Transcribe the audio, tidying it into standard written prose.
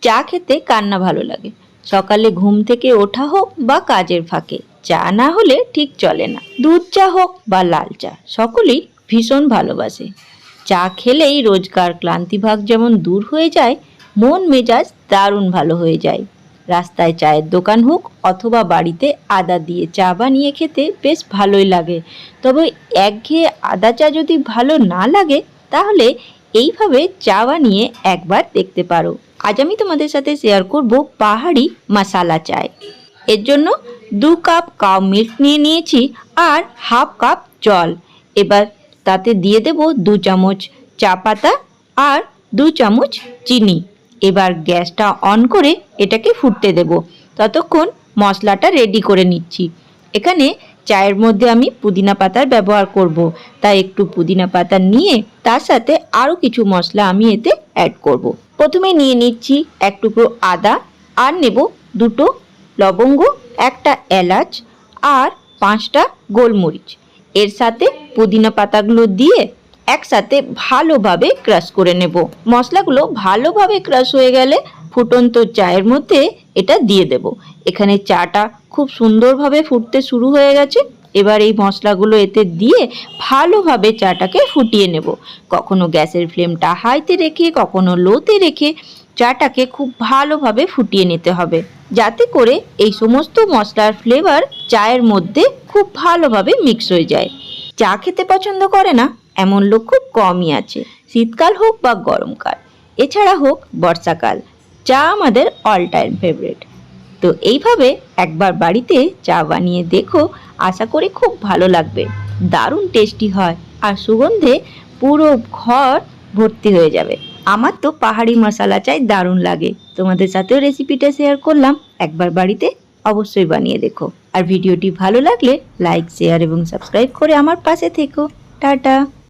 চা খেতে কার না ভালো লাগে। সকালে ঘুম থেকে ওঠা হোক বা কাজের ফাঁকে চা না হলে ঠিক চলে না। দুধ চা হোক বা লাল চা সকলেই ভীষণ ভালোবাসে। চা খেলেই রোজকার ক্লান্তিভাগ যেমন দূর হয়ে যায়, মন মেজাজ দারুণ ভালো হয়ে যায়। রাস্তায় চায়ের দোকান হোক অথবা বাড়িতে আদা দিয়ে চা বানিয়ে খেতে বেশ ভালোই লাগে। তবে একঘেয়ে আদা চা যদি ভালো না লাগে তাহলে এইভাবে চা বানিয়ে একবার দেখতে পারো। আজ আমি তোমাদের সাথে শেয়ার করব পাহাড়ি মশালা চায়। এর জন্য 2 কাপ কাউ মিল্ক নিয়ে নিয়েছি আর হাফ কাপ জল। এবার তাতে দিয়ে দেব 2 চামচ চা পাতা আর 2 চামচ চিনি। এবার গ্যাসটা অন করে এটাকে ফুটতে দেব। ততক্ষণ মশলাটা রেডি করে নিচ্ছি। এখানে চায়ের মধ্যে আমি পুদিনা পাতার ব্যবহার করব, তাই একটু পুদিনা পাতা নিয়ে তার সাথে আরও কিছু মশলা আমি এতে অ্যাড করব। প্রথমে নিয়ে নিচ্ছি 1 টুকরো আদা, আর নেব 2টো লবঙ্গ, 1টা এলাচ আর 5টা গোলমরিচ। এর সাথে পুদিনা পাতাগুলো দিয়ে একসাথে ভালোভাবে ক্রাশ করে নেব। মশলাগুলো ভালোভাবে ক্রাশ হয়ে গেলে ফুটন্ত চায়ের মধ্যে এটা দিয়ে দেব। এখানে চাটা খুব সুন্দরভাবে ফুটতে শুরু হয়ে গেছে। এবার এই মশলাগুলো এতে দিয়ে ভালোভাবে চাটাকে ফুটিয়ে নেব। কখনো গ্যাসের ফ্লেমটা হাইতে রেখে কখনো লোতে রেখে চাটাকে খুব ভালোভাবে ফুটিয়ে নিতে হবে, যাতে করে এই সমস্ত মশলার ফ্লেভার চায়ের মধ্যে খুব ভালোভাবে মিক্স হয়ে যায়। চা খেতে পছন্দ করে না এমন লোক খুব কমই আছে, শীতকাল হোক বা গরমকাল, এছাড়া হোক বর্ষাকাল, চা আমাদের অল টাইম ফেভারিট। তো এইভাবে একবার বাড়িতে চা বানিয়ে দেখো, আশা করি খুব ভালো লাগবে। দারুণ টেস্টি হয় আর সুগন্ধে পুরো ঘর ভর্তি হয়ে যাবে। আমার তো পাহাড়ি মশালা চাই দারুণ লাগে। তোমাদের সাথেও রেসিপিটা শেয়ার করলাম, একবার বাড়িতে অবশ্যই বানিয়ে দেখো। আর ভিডিওটি ভালো লাগলে লাইক, শেয়ার এবং সাবস্ক্রাইব করে আমার পাশে থেকো। টাটা।